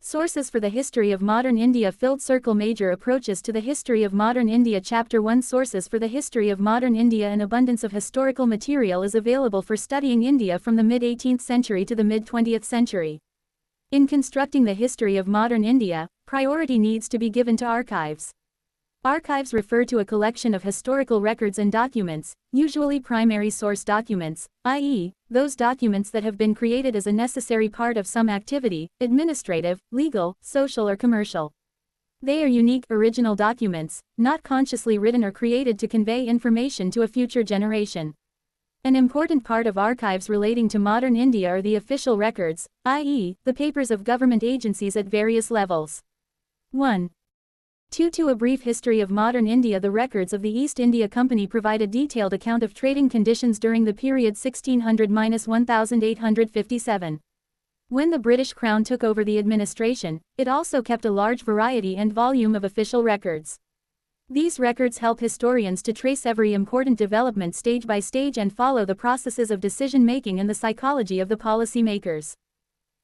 Sources for the History of Modern India. Filled circle. Major approaches to the history of modern India. Chapter 1. Sources for the history of modern India. An abundance of historical material is available for studying India from the mid-18th century to the mid-20th century. In constructing the history of modern India, priority needs to be given to archives. Archives refer to a collection of historical records and documents, usually primary source documents, i.e., those documents that have been created as a necessary part of some activity, administrative, legal, social or commercial. They are unique, original documents, not consciously written or created to convey information to a future generation. An important part of archives relating to modern India are the official records, i.e., the papers of government agencies at various levels. 1. 2. A brief history of modern India. The records of the East India Company provide a detailed account of trading conditions during the period 1600–1857. When the British Crown took over the administration, it also kept a large variety and volume of official records. These records help historians to trace every important development stage by stage and follow the processes of decision-making and the psychology of the policy-makers.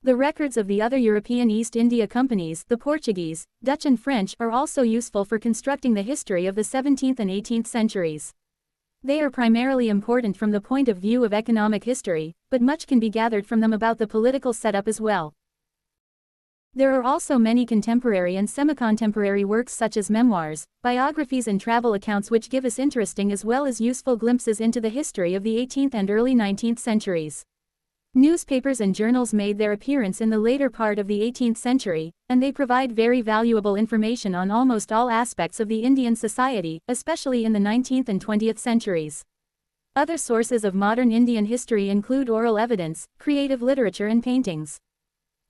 The records of the other European East India Companies, the Portuguese, Dutch and French, are also useful for constructing the history of the 17th and 18th centuries. They are primarily important from the point of view of economic history, but much can be gathered from them about the political setup as well. There are also many contemporary and semi-contemporary works such as memoirs, biographies and travel accounts which give us interesting as well as useful glimpses into the history of the 18th and early 19th centuries. Newspapers and journals made their appearance in the later part of the 18th century, and they provide very valuable information on almost all aspects of the Indian society, especially in the 19th and 20th centuries. Other sources of modern Indian history include oral evidence, creative literature and paintings.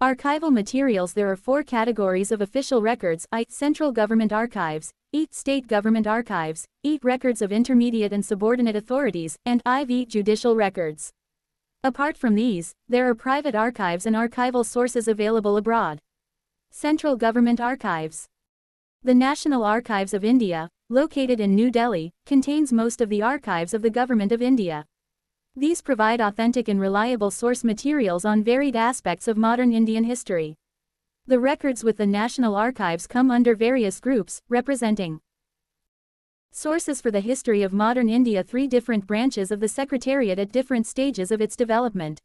Archival materials. There are 4 categories of official records: I. Central government archives, E. State government archives, E. Records of intermediate and subordinate authorities, and IV. Judicial records. Apart from these, there are private archives and archival sources available abroad. Central Government Archives. The National Archives of India, located in New Delhi, contains most of the archives of the Government of India. These provide authentic and reliable source materials on varied aspects of modern Indian history. The records with the National Archives come under various groups, representing sources for the history of modern India. 3 different branches of the Secretariat at different stages of its development.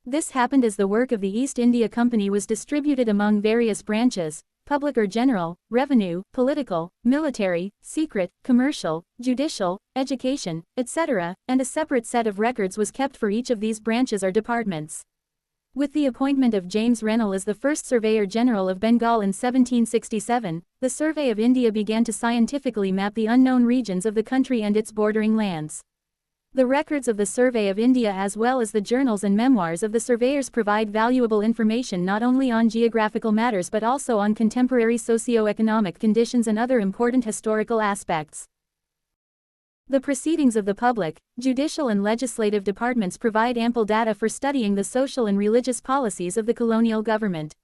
This happened as the work of the East India Company was distributed among various branches: public or general, revenue, political, military, secret, commercial, judicial, education, etc., and a separate set of records was kept for each of these branches or departments. With the appointment of James Rennell as the first Surveyor General of Bengal in 1767, the Survey of India began to scientifically map the unknown regions of the country and its bordering lands. The records of the Survey of India as well as the journals and memoirs of the surveyors provide valuable information not only on geographical matters but also on contemporary socio-economic conditions and other important historical aspects. The proceedings of the public, judicial and legislative departments provide ample data for studying the social and religious policies of the colonial government.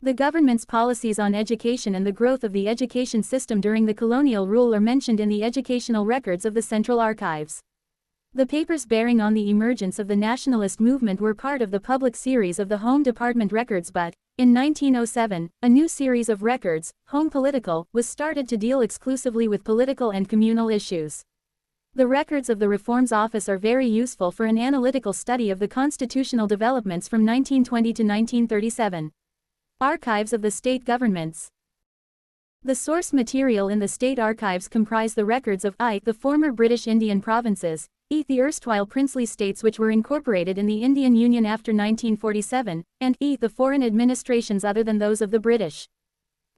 The government's policies on education and the growth of the education system during the colonial rule are mentioned in the educational records of the Central Archives. The papers bearing on the emergence of the nationalist movement were part of the public series of the Home Department records, but, in 1907, a new series of records, Home Political, was started to deal exclusively with political and communal issues. The records of the Reforms Office are very useful for an analytical study of the constitutional developments from 1920 to 1937. Archives of the State Governments. The source material in the state archives comprise the records of I. the former British Indian provinces, E. the erstwhile princely states which were incorporated in the Indian Union after 1947, and E. the foreign administrations other than those of the British.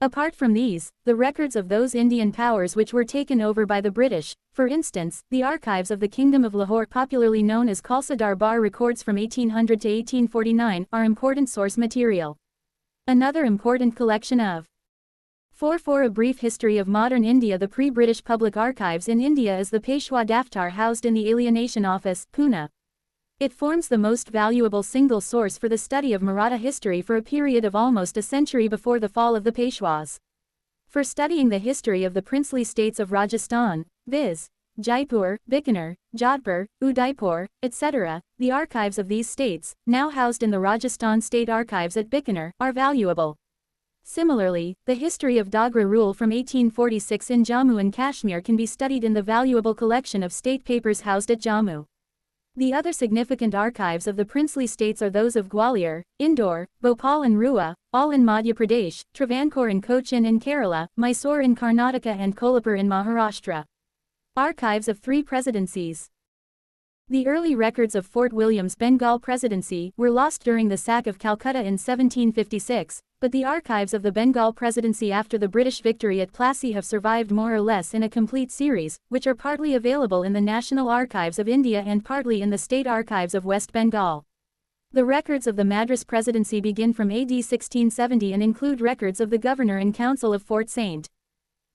Apart from these, the records of those Indian powers which were taken over by the British, for instance, the archives of the Kingdom of Lahore, popularly known as Khalsa Darbar records from 1800 to 1849, are important source material. Another important collection of 4. A brief history of modern India. The pre-British public archives in India is the Peshwa Daftar housed in the Alienation Office, Pune. It forms the most valuable single source for the study of Maratha history for a period of almost a century before the fall of the Peshwas. For studying the history of the princely states of Rajasthan, viz., Jaipur, Bikaner, Jodhpur, Udaipur, etc., the archives of these states, now housed in the Rajasthan State Archives at Bikaner, are valuable. Similarly, the history of Dogra rule from 1846 in Jammu and Kashmir can be studied in the valuable collection of state papers housed at Jammu. The other significant archives of the princely states are those of Gwalior, Indore, Bhopal and Rewa, all in Madhya Pradesh, Travancore in Cochin in Kerala, Mysore in Karnataka and Kolhapur in Maharashtra. Archives of 3 presidencies. The early records of Fort William's Bengal presidency were lost during the sack of Calcutta in 1756, but the archives of the Bengal presidency after the British victory at Plassey have survived more or less in a complete series, which are partly available in the National Archives of India and partly in the State Archives of West Bengal. The records of the Madras presidency begin from AD 1670 and include records of the governor and council of Fort St.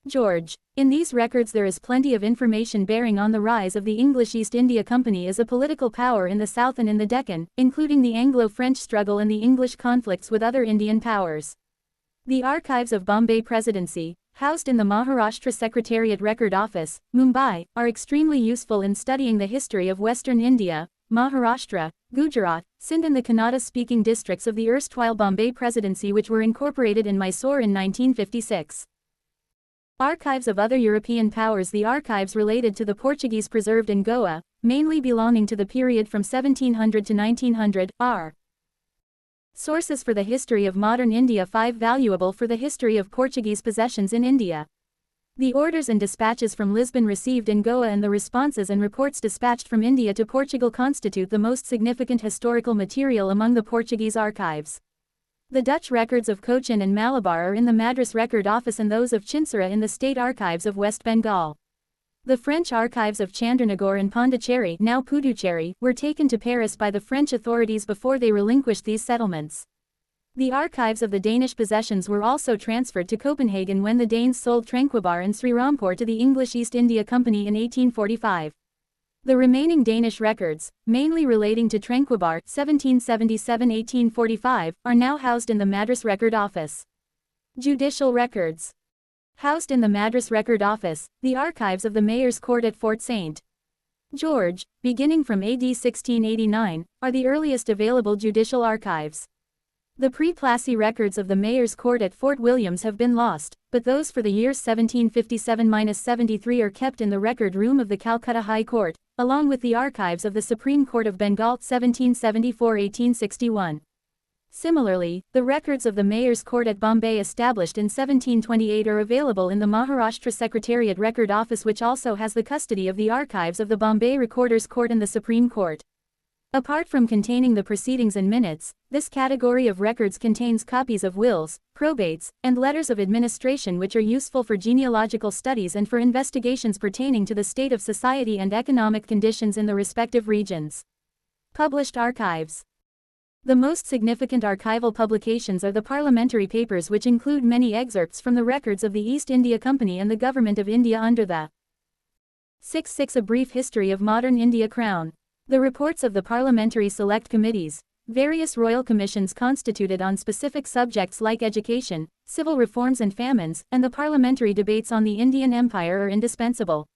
George. In these records there is plenty of information bearing on the rise of the English East India Company as a political power in the south and in the Deccan, including the Anglo-French struggle and the English conflicts with other Indian powers. The archives of Bombay Presidency, housed in the Maharashtra Secretariat Record Office, Mumbai, are extremely useful in studying the history of Western India, Maharashtra, Gujarat, Sindh and the Kannada-speaking districts of the erstwhile Bombay Presidency which were incorporated in Mysore in 1956. Archives of other European powers. The archives related to the Portuguese preserved in Goa, mainly belonging to the period from 1700 to 1900, are sources for the history of modern India. 5 valuable for the history of Portuguese possessions in India. The orders and dispatches from Lisbon received in Goa and the responses and reports dispatched from India to Portugal constitute the most significant historical material among the Portuguese archives. The Dutch records of Cochin and Malabar are in the Madras Record Office and those of Chinsara in the State Archives of West Bengal. The French archives of Chandranagore and Pondicherry, now Puducherry, were taken to Paris by the French authorities before they relinquished these settlements. The archives of the Danish possessions were also transferred to Copenhagen when the Danes sold Tranquebar and Srirampur to the English East India Company in 1845. The remaining Danish records, mainly relating to Tranquebar 1777-1845, are now housed in the Madras Record Office. Judicial records. Housed in the Madras Record Office, the archives of the Mayor's Court at Fort St. George, beginning from AD 1689, are the earliest available judicial archives. The pre-Plassey records of the Mayor's Court at Fort Williams have been lost, but those for the years 1757–73 are kept in the record room of the Calcutta High Court, along with the archives of the Supreme Court of Bengal 1774–1861. Similarly, the records of the Mayor's Court at Bombay established in 1728 are available in the Maharashtra Secretariat Record Office, which also has the custody of the archives of the Bombay Recorder's Court and the Supreme Court. Apart from containing the proceedings and minutes, this category of records contains copies of wills, probates, and letters of administration which are useful for genealogical studies and for investigations pertaining to the state of society and economic conditions in the respective regions. Published archives. The most significant archival publications are the parliamentary papers, which include many excerpts from the records of the East India Company and the Government of India under the 6.6 A brief history of modern India Crown. The reports of the parliamentary select committees, various royal commissions constituted on specific subjects like education, civil reforms and famines, and the parliamentary debates on the Indian Empire are indispensable.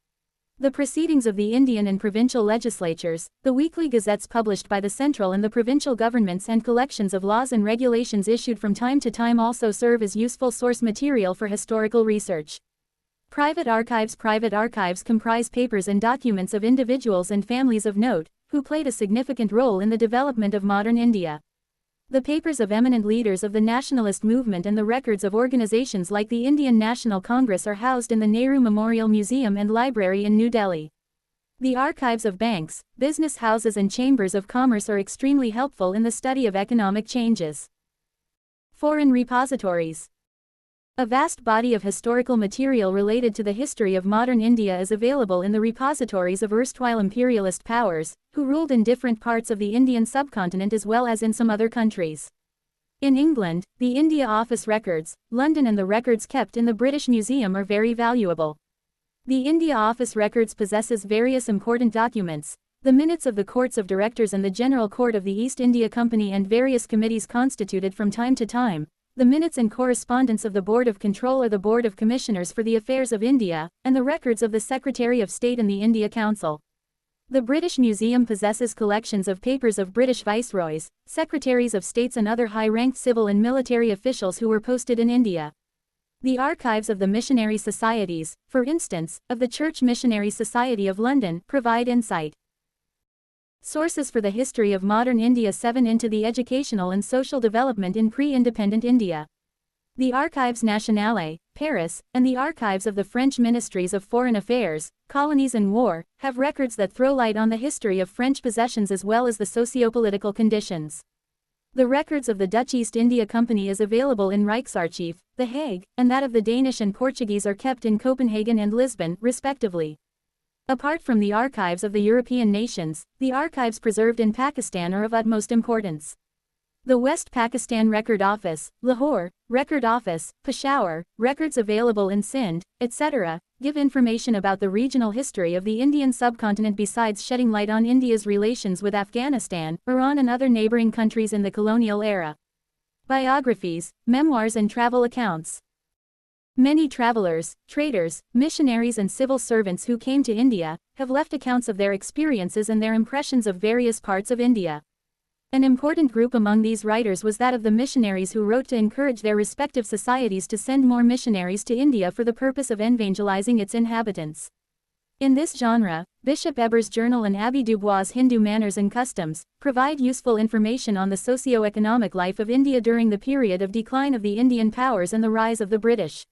The proceedings of the Indian and provincial legislatures, the weekly gazettes published by the central and the provincial governments, and collections of laws and regulations issued from time to time also serve as useful source material for historical research. Private archives comprise papers and documents of individuals and families of note, who played a significant role in the development of modern India. The papers of eminent leaders of the nationalist movement and the records of organizations like the Indian National Congress are housed in the Nehru Memorial Museum and Library in New Delhi. The archives of banks, business houses and chambers of commerce are extremely helpful in the study of economic changes. Foreign repositories. A vast body of historical material related to the history of modern India is available in the repositories of erstwhile imperialist powers, who ruled in different parts of the Indian subcontinent as well as in some other countries. In England, the India Office records, London and the records kept in the British Museum are very valuable. The India Office records possesses various important documents, the minutes of the Courts of Directors and the General Court of the East India Company and various committees constituted from time to time, the minutes and correspondence of the Board of Control or the Board of Commissioners for the Affairs of India, and the records of the Secretary of State and the India Council. The British Museum possesses collections of papers of British viceroys, secretaries of states and other high-ranked civil and military officials who were posted in India. The archives of the missionary societies, for instance, of the Church Missionary Society of London, provide insight. Sources for the history of modern India 7 into the educational and social development in pre-independent India. The Archives Nationales, Paris, and the archives of the French Ministries of Foreign Affairs, Colonies and War, have records that throw light on the history of French possessions as well as the socio-political conditions. The records of the Dutch East India Company is available in Rijksarchief, The Hague, and that of the Danish and Portuguese are kept in Copenhagen and Lisbon, respectively. Apart from the archives of the European nations, the archives preserved in Pakistan are of utmost importance. The West Pakistan Record Office, Lahore, Record Office, Peshawar, records available in Sindh, etc., give information about the regional history of the Indian subcontinent besides shedding light on India's relations with Afghanistan, Iran and other neighboring countries in the colonial era. Biographies, memoirs and travel accounts. Many travelers, traders, missionaries and civil servants who came to India have left accounts of their experiences and their impressions of various parts of India. An important group among these writers was that of the missionaries who wrote to encourage their respective societies to send more missionaries to India for the purpose of evangelizing its inhabitants. In this genre, Bishop Eber's Journal and Abbe Dubois' Hindu Manners and Customs provide useful information on the socio-economic life of India during the period of decline of the Indian powers and the rise of the British.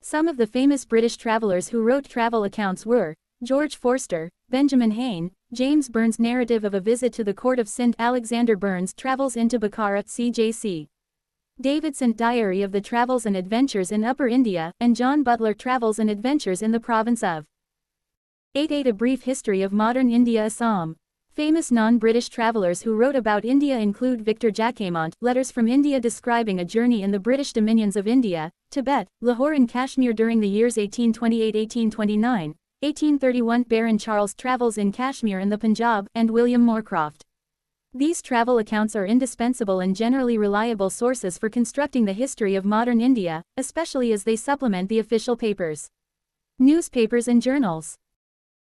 Some of the famous British travelers who wrote travel accounts were George Forster, Benjamin Hayne, James Burns' Narrative of a Visit to the Court of Sindh, Alexander Burns' Travels into Bukhara, C.J.C. Davidson Diary of the Travels and Adventures in Upper India, and John Butler Travels and Adventures in the province of 8. A Brief History of Modern India, Assam. Famous non-British travelers who wrote about India include Victor Jacquemont, Letters from India describing a journey in the British dominions of India, Tibet, Lahore and Kashmir during the years 1828-1829. 1831 Baron Charles Travels in Kashmir and the Punjab, and William Moorcroft. These travel accounts are indispensable and generally reliable sources for constructing the history of modern India, especially as they supplement the official papers. Newspapers and journals.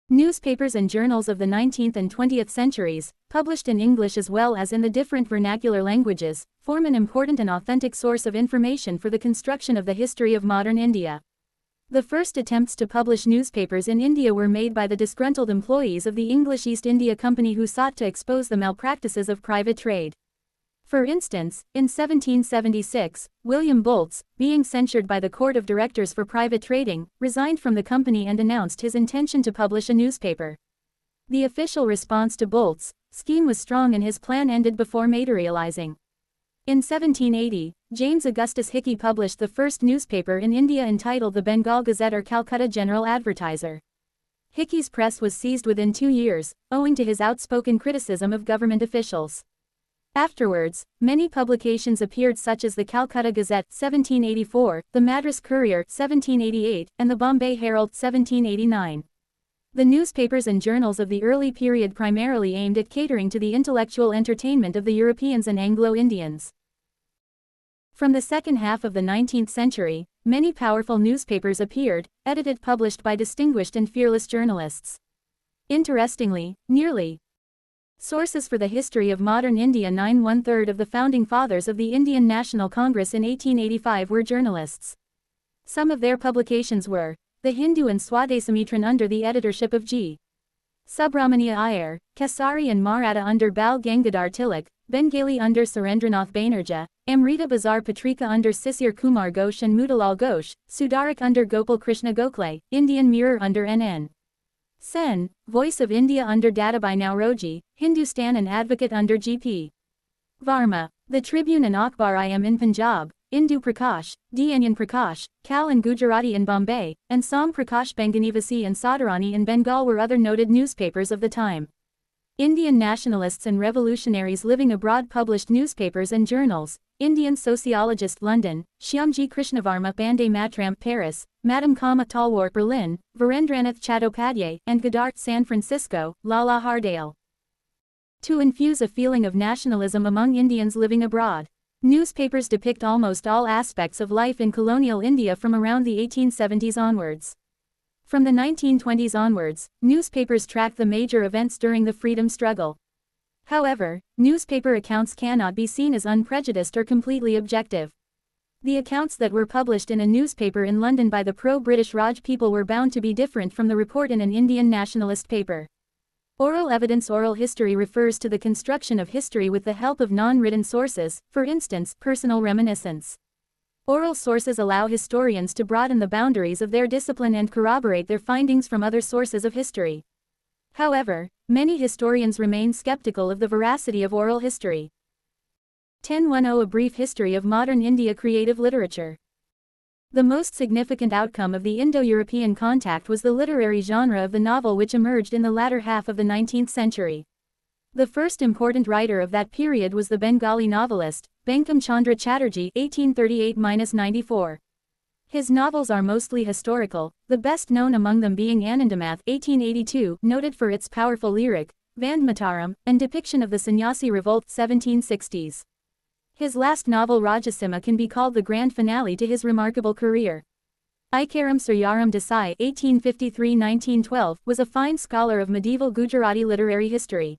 Newspapers and journals of the 19th and 20th centuries, published in English as well as in the different vernacular languages, form an important and authentic source of information for the construction of the history of modern India. The first attempts to publish newspapers in India were made by the disgruntled employees of the English East India Company who sought to expose the malpractices of private trade. For instance, in 1776, William Bolts, being censured by the Court of Directors for private trading, resigned from the company and announced his intention to publish a newspaper. The official response to Bolts' scheme was strong and his plan ended before materializing. In 1780, James Augustus Hickey published the first newspaper in India entitled the Bengal Gazette or Calcutta General Advertiser. Hickey's press was seized within 2 years, owing to his outspoken criticism of government officials. Afterwards, many publications appeared such as the Calcutta Gazette 1784, the Madras Courier 1788, and the Bombay Herald 1789. The newspapers and journals of the early period primarily aimed at catering to the intellectual entertainment of the Europeans and Anglo-Indians. From the second half of the 19th century, many powerful newspapers appeared, edited published by distinguished and fearless journalists. Interestingly, nearly sources for the history of modern India 1/3 of the founding fathers of the Indian National Congress in 1885 were journalists. Some of their publications were The Hindu and Swadesamitran under the editorship of G. Subramania Iyer, Kesari and Maratha under Bal Gangadhar Tilak, Bengali under Surendranath Banerjee, Amrita Bazar Patrika under Sisir Kumar Ghosh and Motilal Ghosh, Sudarak under Gopal Krishna Gokhale, Indian Mirror under N.N. Sen, Voice of India under Dadabhai Nauroji, Hindustan and Advocate under G.P. Varma, The Tribune and Akhbar I.M. in Punjab, Indu Prakash, Dyanyan Prakash, Kal and Gujarati in Bombay, and Som Prakash Benganivasi and Sadarani in Bengal were other noted newspapers of the time. Indian nationalists and revolutionaries living abroad published newspapers and journals. Indian sociologist London, Shyamji Krishnavarma Bande Matram Paris, Madame Kama Talwar Berlin, Virendranath Chattopadhyay, and Godard San Francisco, Lala Hardale. To infuse a feeling of nationalism among Indians living abroad. Newspapers depict almost all aspects of life in colonial India from around the 1870s onwards. From the 1920s onwards, newspapers tracked the major events during the freedom struggle. However, newspaper accounts cannot be seen as unprejudiced or completely objective. The accounts that were published in a newspaper in London by the pro-British Raj people were bound to be different from the report in an Indian nationalist paper. Oral evidence. Oral history refers to the construction of history with the help of non-written sources, for instance, personal reminiscence. Oral sources allow historians to broaden the boundaries of their discipline and corroborate their findings from other sources of history. However, many historians remain skeptical of the veracity of oral history. 1010 A brief history of modern India creative literature. The most significant outcome of the Indo-European contact was the literary genre of the novel, which emerged in the latter half of the 19th century. The first important writer of that period was the Bengali novelist, Bankim Chandra Chatterjee (1838–94). His novels are mostly historical, the best known among them being Anandamath (1882), noted for its powerful lyric, Vandemataram, and depiction of the Sannyasi revolt 1760s. His last novel Rajasima can be called the grand finale to his remarkable career. Ikaram Suryaram Desai (1853–1912) was a fine scholar of medieval Gujarati literary history.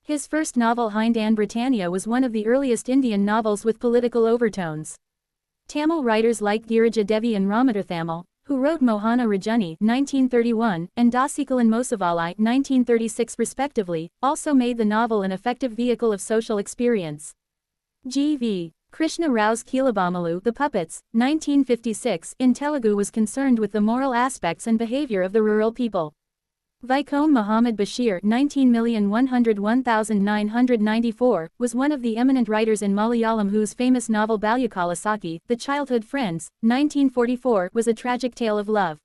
His first novel Hind and Britannia was one of the earliest Indian novels with political overtones. Tamil writers like Girija Devi and Ramatirthamal, who wrote Mohana Rajani (1931) and Dasikalan Mosavalai (1936) respectively, also made the novel an effective vehicle of social experience. G.V. Krishna Rao's Keelabamalu, The Puppets, 1956, in Telugu was concerned with the moral aspects and behavior of the rural people. Vaikom Muhammad Bashir (19,101,994) was one of the eminent writers in Malayalam whose famous novel Balyakalasaki, The Childhood Friends, 1944, was a tragic tale of love.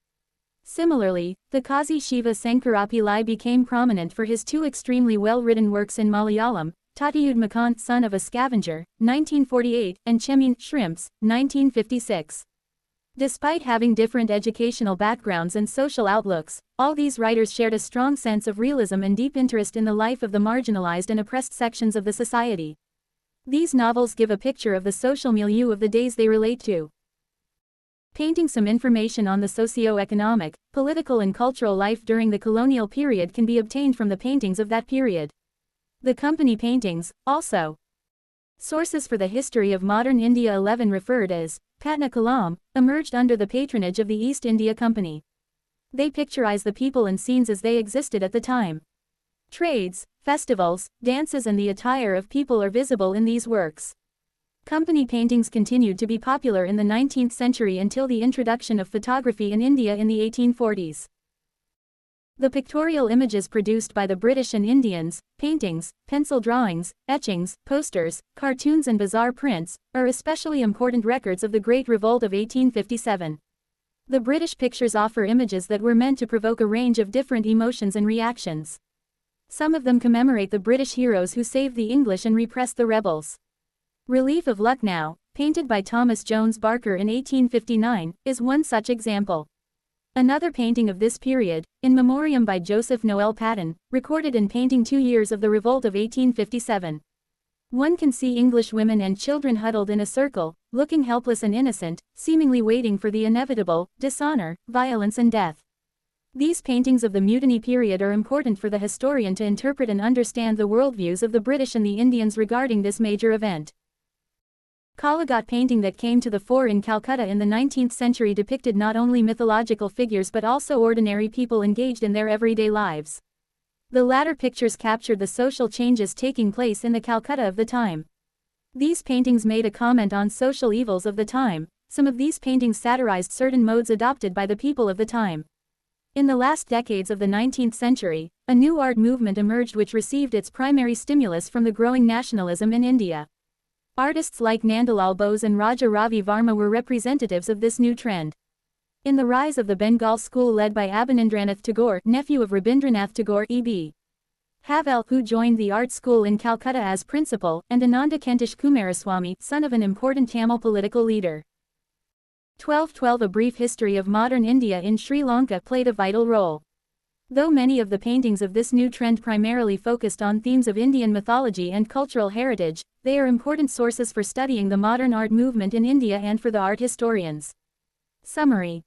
Similarly, the Kazi Shiva Sankarapillai became prominent for his two extremely well-written works in Malayalam, Tatiyud Makan, Son of a Scavenger, 1948, and Chemin, Shrimps, 1956. Despite having different educational backgrounds and social outlooks, all these writers shared a strong sense of realism and deep interest in the life of the marginalized and oppressed sections of the society. These novels give a picture of the social milieu of the days they relate to. Painting. Some information on the socio-economic, political and cultural life during the colonial period can be obtained from the paintings of that period. The company paintings, also. Sources for the history of modern India. 11 referred as Patna Kalam, emerged under the patronage of the East India Company. They picturize the people and scenes as they existed at the time. Trades, festivals, dances and the attire of people are visible in these works. Company paintings continued to be popular in the 19th century until the introduction of photography in India in the 1840s. The pictorial images produced by the British and Indians, paintings, pencil drawings, etchings, posters, cartoons and bazaar prints, are especially important records of the Great Revolt of 1857. The British pictures offer images that were meant to provoke a range of different emotions and reactions. Some of them commemorate the British heroes who saved the English and repressed the rebels. Relief of Lucknow, painted by Thomas Jones Barker in 1859, is one such example. Another painting of this period, In Memoriam by Joseph Noel Paton, recorded in painting 2 years of the revolt of 1857. One can see English women and children huddled in a circle, looking helpless and innocent, seemingly waiting for the inevitable dishonor, violence and death. These paintings of the mutiny period are important for the historian to interpret and understand the worldviews of the British and the Indians regarding this major event. Kalagat painting that came to the fore in Calcutta in the 19th century depicted not only mythological figures but also ordinary people engaged in their everyday lives. The latter pictures captured the social changes taking place in the Calcutta of the time. These paintings made a comment on social evils of the time. Some of these paintings satirized certain modes adopted by the people of the time. In the last decades of the 19th century, a new art movement emerged which received its primary stimulus from the growing nationalism in India. Artists like Nandalal Bose and Raja Ravi Varma were representatives of this new trend. In the rise of the Bengal school led by Abanindranath Tagore, nephew of Rabindranath Tagore E.B. Havel, who joined the art school in Calcutta as principal, and Ananda Kentish Kumaraswamy, son of an important Tamil political leader. 1212 A brief history of modern India in Sri Lanka played a vital role. Though many of the paintings of this new trend primarily focused on themes of Indian mythology and cultural heritage, they are important sources for studying the modern art movement in India and for the art historians. Summary.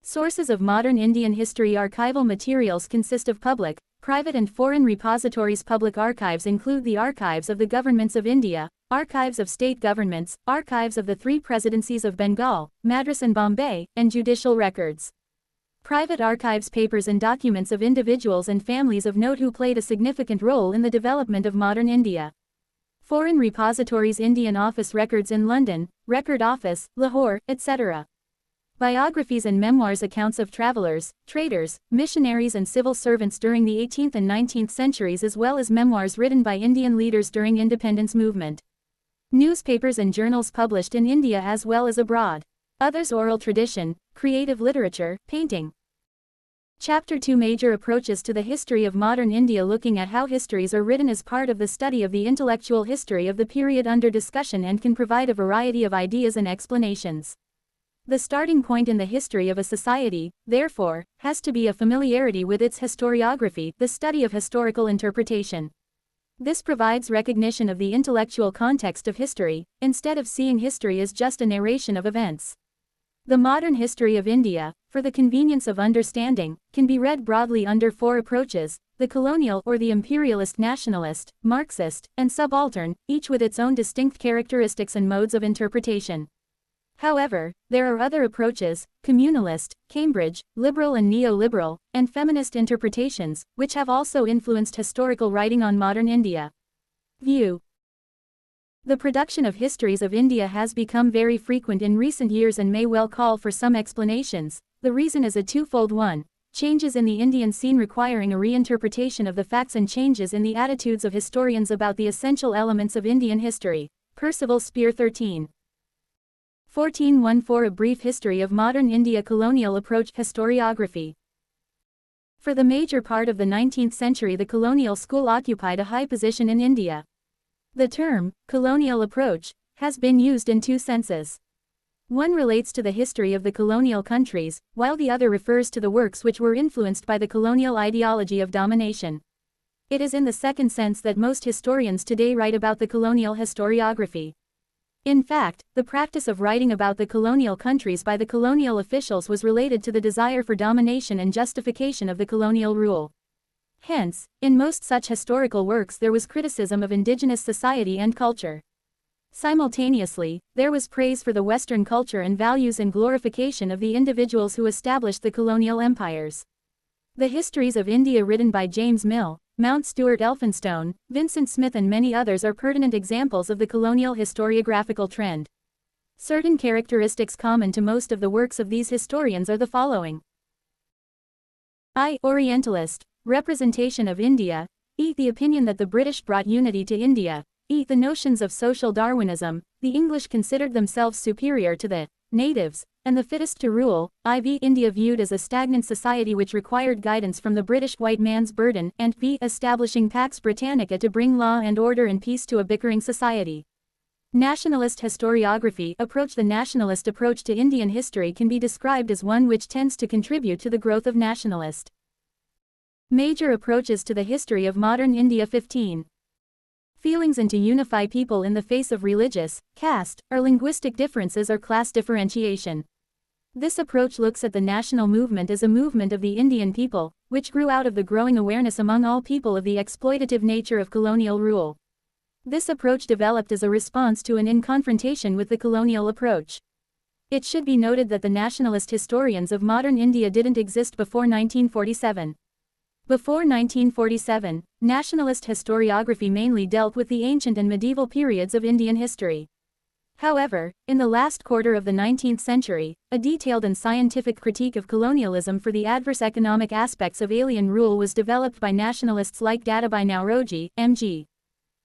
Sources of modern Indian history. Archival materials consist of public, private and foreign repositories. Public archives include the archives of the governments of India, archives of state governments, archives of the three presidencies of Bengal, Madras and Bombay, and judicial records. Private archives. Papers and documents of individuals and families of note who played a significant role in the development of modern India. Foreign repositories. Indian office records in London, Record Office, Lahore, etc. Biographies and memoirs. Accounts of travelers, traders, missionaries and civil servants during the 18th and 19th centuries, as well as memoirs written by Indian leaders during independence movement. Newspapers and journals published in India as well as abroad. Others. Oral tradition, creative literature, painting. Chapter 2. Major approaches to the history of modern India. Looking at how histories are written as part of the study of the intellectual history of the period under discussion and can provide a variety of ideas and explanations. The starting point in the history of a society, therefore, has to be a familiarity with its historiography, the study of historical interpretation. This provides recognition of the intellectual context of history, instead of seeing history as just a narration of events. The modern history of India, for the convenience of understanding, can be read broadly under four approaches: the colonial or the imperialist, nationalist, Marxist, and subaltern, each with its own distinct characteristics and modes of interpretation. However, there are other approaches, communalist, Cambridge, liberal and neoliberal, and feminist interpretations, which have also influenced historical writing on modern India. View. The production of histories of India has become very frequent in recent years and may well call for some explanations. The reason is a twofold one: changes in the Indian scene requiring a reinterpretation of the facts and changes in the attitudes of historians about the essential elements of Indian history. Percival Spear 13. 1414. A brief history of modern India. Colonial approach. Historiography. For the major part of the 19th century, the colonial school occupied a high position in India. The term, colonial approach, has been used in two senses. One relates to the history of the colonial countries, while the other refers to the works which were influenced by the colonial ideology of domination. It is in the second sense that most historians today write about the colonial historiography. In fact, the practice of writing about the colonial countries by the colonial officials was related to the desire for domination and justification of the colonial rule. Hence, in most such historical works there was criticism of indigenous society and culture. Simultaneously, there was praise for the Western culture and values and glorification of the individuals who established the colonial empires. The histories of India written by James Mill, Mount Stuart Elphinstone, Vincent Smith and many others are pertinent examples of the colonial historiographical trend. Certain characteristics common to most of the works of these historians are the following. I. Orientalist, representation of India. E. The opinion that the British brought unity to India. E. The notions of social Darwinism. The English considered themselves superior to the natives, and the fittest to rule. IV. India viewed as a stagnant society which required guidance from the British white man's burden, and V. Establishing Pax Britannica to bring law and order and peace to a bickering society. Nationalist historiography approach. The nationalist approach to Indian history can be described as one which tends to contribute to the growth of nationalist. Major approaches to the history of modern India. 15. Feelings and to unify people in the face of religious, caste, or linguistic differences or class differentiation. This approach looks at the national movement as a movement of the Indian people, which grew out of the growing awareness among all people of the exploitative nature of colonial rule. This approach developed as a response to and in confrontation with the colonial approach. It should be noted that the nationalist historians of modern India didn't exist before 1947. Before 1947, nationalist historiography mainly dealt with the ancient and medieval periods of Indian history. However, in the last quarter of the 19th century, a detailed and scientific critique of colonialism for the adverse economic aspects of alien rule was developed by nationalists like Dadabhai Naoroji, M.G.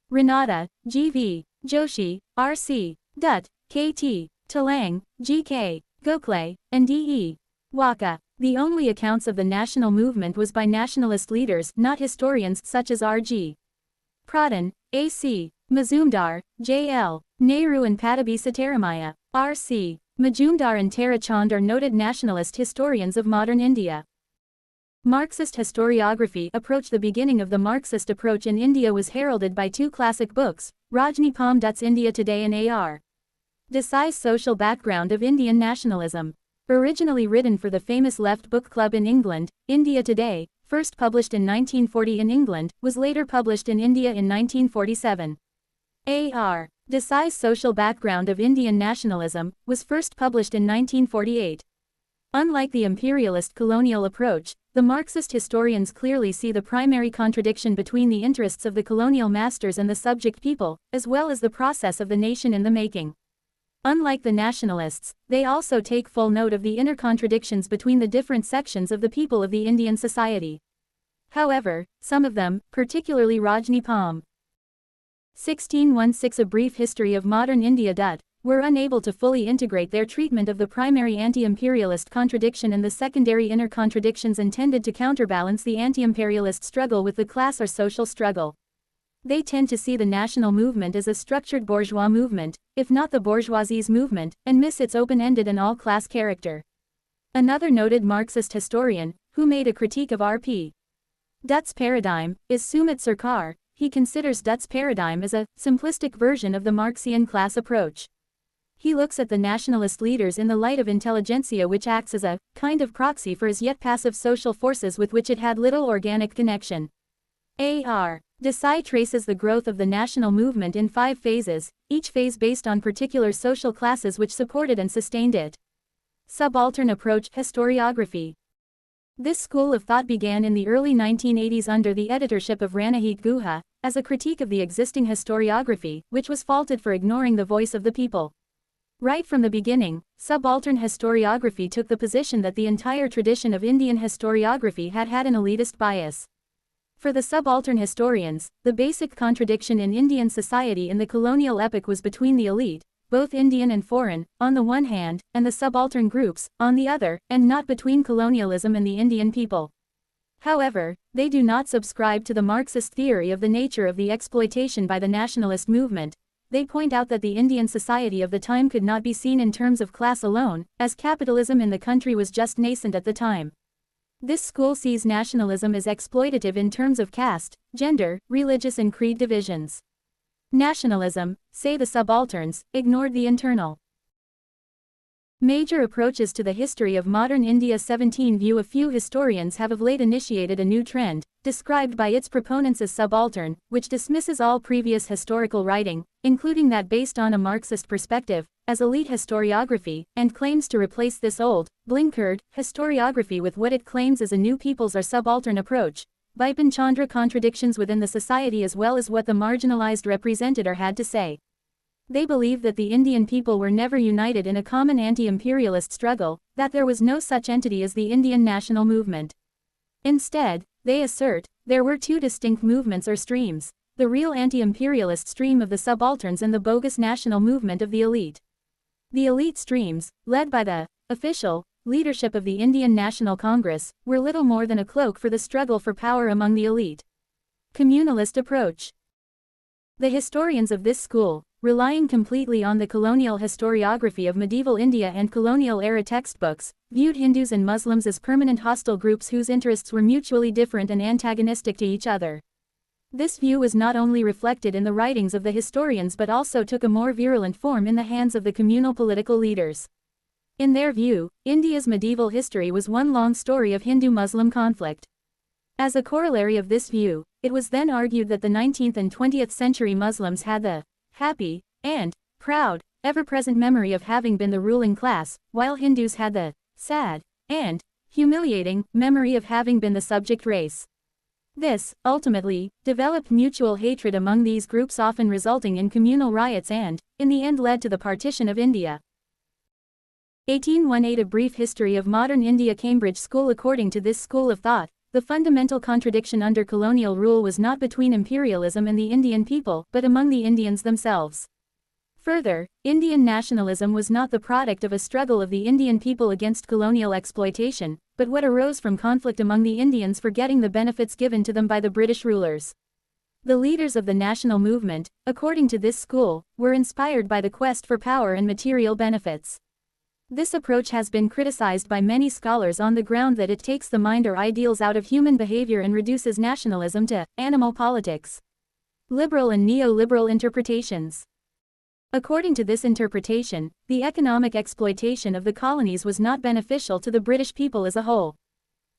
Ranade, G.V. Joshi, R.C. Dutt, K.T. Talang, G.K. Gokhale, and D.E. Waka. The only accounts of the national movement was by nationalist leaders, not historians, such as R.G. Pradhan, A.C. Mazumdar, J.L. Nehru and Padabhi Sitaramaiah. R.C. Majumdar and Tara Chand are noted nationalist historians of modern India. Marxist historiography approach. The beginning of the Marxist approach in India was heralded by two classic books, Rajneepal Dutt's India Today and A.R. Desai's Social Background of Indian Nationalism. Originally written for the famous Left Book Club in England, India Today, first published in 1940 in England, was later published in India in 1947. A.R. Desai's Social Background of Indian Nationalism was first published in 1948. Unlike the imperialist colonial approach, the Marxist historians clearly see the primary contradiction between the interests of the colonial masters and the subject people, as well as the process of the nation in the making. Unlike the nationalists, they also take full note of the inner contradictions between the different sections of the people of the Indian society. However, some of them, particularly Rajni Palm, 1616 A Brief History of Modern India were unable to fully integrate their treatment of the primary anti-imperialist contradiction and the secondary inner contradictions intended to counterbalance the anti-imperialist struggle with the class or social struggle. They tend to see the national movement as a structured bourgeois movement, if not the bourgeoisie's movement, and miss its open-ended and all-class character. Another noted Marxist historian, who made a critique of R.P. Dutt's paradigm, is Sumit Sarkar. He considers Dutt's paradigm as a simplistic version of the Marxian class approach. He looks at the nationalist leaders in the light of intelligentsia, which acts as a kind of proxy for as yet passive social forces with which it had little organic connection. A.R. Desai traces the growth of the national movement in 5 phases, each phase based on particular social classes which supported and sustained it. Subaltern approach, historiography. This school of thought began in the early 1980s under the editorship of Ranajit Guha, as a critique of the existing historiography, which was faulted for ignoring the voice of the people. Right from the beginning, subaltern historiography took the position that the entire tradition of Indian historiography had an elitist bias. For the subaltern historians, the basic contradiction in Indian society in the colonial epoch was between the elite, both Indian and foreign, on the one hand, and the subaltern groups, on the other, and not between colonialism and the Indian people. However, they do not subscribe to the Marxist theory of the nature of the exploitation by the nationalist movement. They point out that the Indian society of the time could not be seen in terms of class alone, as capitalism in the country was just nascent at the time. This school sees nationalism as exploitative in terms of caste, gender, religious and creed divisions. Nationalism, say the subalterns, ignored the internal. Major approaches to the history of modern India. 17 view. A few historians have of late initiated a new trend, described by its proponents as subaltern, which dismisses all previous historical writing, including that based on a Marxist perspective, as elite historiography, and claims to replace this old, blinkered, historiography with what it claims is a new people's or subaltern approach. Bipin Chandra contradictions within the society as well as what the marginalized represented or had to say. They believe that the Indian people were never united in a common anti-imperialist struggle, that there was no such entity as the Indian national movement. Instead, they assert, there were 2 distinct movements or streams, the real anti-imperialist stream of the subalterns and the bogus national movement of the elite. The elite streams, led by the official leadership of the Indian National Congress, were little more than a cloak for the struggle for power among the elite. Communalist approach. The historians of this school, relying completely on the colonial historiography of medieval India and colonial-era textbooks, viewed Hindus and Muslims as permanent hostile groups whose interests were mutually different and antagonistic to each other. This view was not only reflected in the writings of the historians but also took a more virulent form in the hands of the communal political leaders. In their view, India's medieval history was one long story of Hindu-Muslim conflict. As a corollary of this view, it was then argued that the 19th and 20th century Muslims had the happy and proud, ever-present memory of having been the ruling class, while Hindus had the sad and humiliating memory of having been the subject race. This, ultimately, developed mutual hatred among these groups, often resulting in communal riots and, in the end, led to the partition of India. 1818 A Brief History of Modern India. Cambridge School. According to this school of thought, the fundamental contradiction under colonial rule was not between imperialism and the Indian people, but among the Indians themselves. Further, Indian nationalism was not the product of a struggle of the Indian people against colonial exploitation, but what arose from conflict among the Indians for getting the benefits given to them by the British rulers. The leaders of the national movement, according to this school, were inspired by the quest for power and material benefits. This approach has been criticized by many scholars on the ground that it takes the mind or ideals out of human behavior and reduces nationalism to animal politics. Liberal and neoliberal interpretations. According to this interpretation, the economic exploitation of the colonies was not beneficial to the British people as a whole.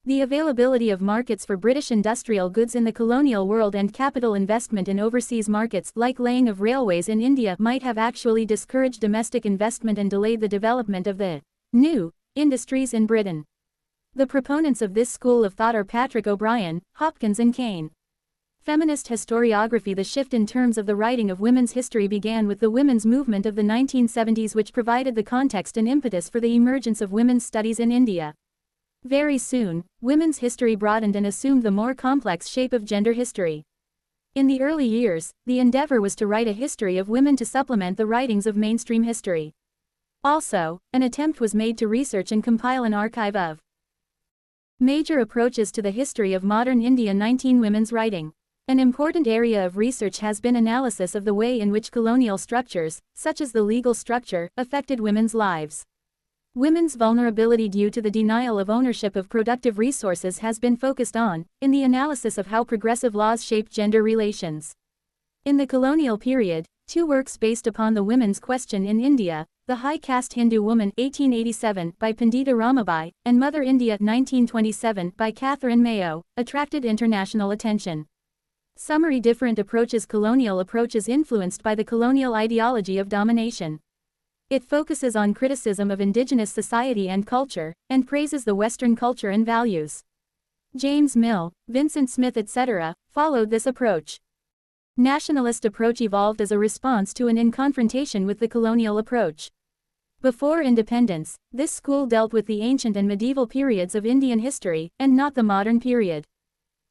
The availability of markets for British industrial goods in the colonial world and capital investment in overseas markets, like laying of railways in India, might have actually discouraged domestic investment and delayed the development of the new industries in Britain. The proponents of this school of thought are Patrick O'Brien, Hopkins and Kane. Feminist historiography. The shift in terms of the writing of women's history began with the women's movement of the 1970s, which provided the context and impetus for the emergence of women's studies in India. Very soon, women's history broadened and assumed the more complex shape of gender history. In the early years, the endeavor was to write a history of women to supplement the writings of mainstream history. Also, an attempt was made to research and compile an archive of major approaches to the history of modern India. 19 Women's writing. An important area of research has been analysis of the way in which colonial structures, such as the legal structure, affected women's lives. Women's vulnerability due to the denial of ownership of productive resources has been focused on, in the analysis of how progressive laws shape gender relations. In the colonial period, two works based upon the women's question in India, The High Caste Hindu Woman 1887 by Pandita Ramabai, and Mother India 1927 by Catherine Mayo, attracted international attention. Summary: different approaches. Colonial approaches influenced by the colonial ideology of domination. It focuses on criticism of indigenous society and culture, and praises the Western culture and values. James Mill, Vincent Smith etc. followed this approach. Nationalist approach evolved as a response to and in confrontation with the colonial approach. Before independence, this school dealt with the ancient and medieval periods of Indian history, and not the modern period.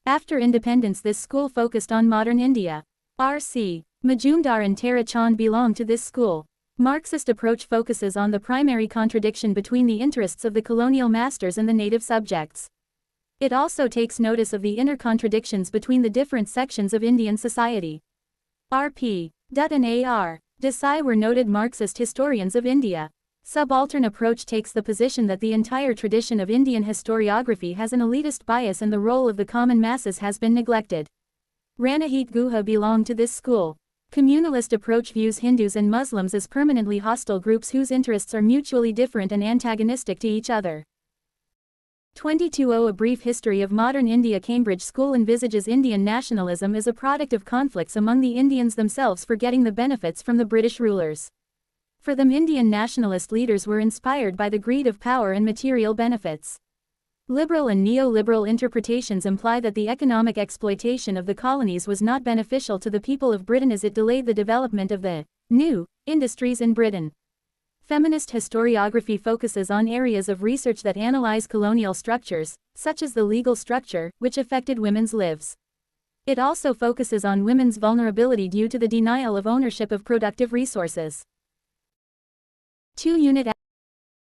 After independence, this school focused on modern India. R.C. Majumdar and Tara Chand belong to this school. Marxist approach focuses on the primary contradiction between the interests of the colonial masters and the native subjects. It also takes notice of the inner contradictions between the different sections of Indian society. R.P. Dutt and A.R. Desai were noted Marxist historians of India. Subaltern approach takes the position that the entire tradition of Indian historiography has an elitist bias and the role of the common masses has been neglected. Ranajit Guha belonged to this school. Communalist approach views Hindus and Muslims as permanently hostile groups whose interests are mutually different and antagonistic to each other. 22.0 A brief history of modern India. Cambridge School envisages Indian nationalism as a product of conflicts among the Indians themselves for getting the benefits from the British rulers. For them, Indian nationalist leaders were inspired by the greed of power and material benefits. Liberal and neoliberal interpretations imply that the economic exploitation of the colonies was not beneficial to the people of Britain as it delayed the development of the new industries in Britain. Feminist historiography focuses on areas of research that analyze colonial structures, such as the legal structure, which affected women's lives. It also focuses on women's vulnerability due to the denial of ownership of productive resources. 2 Unit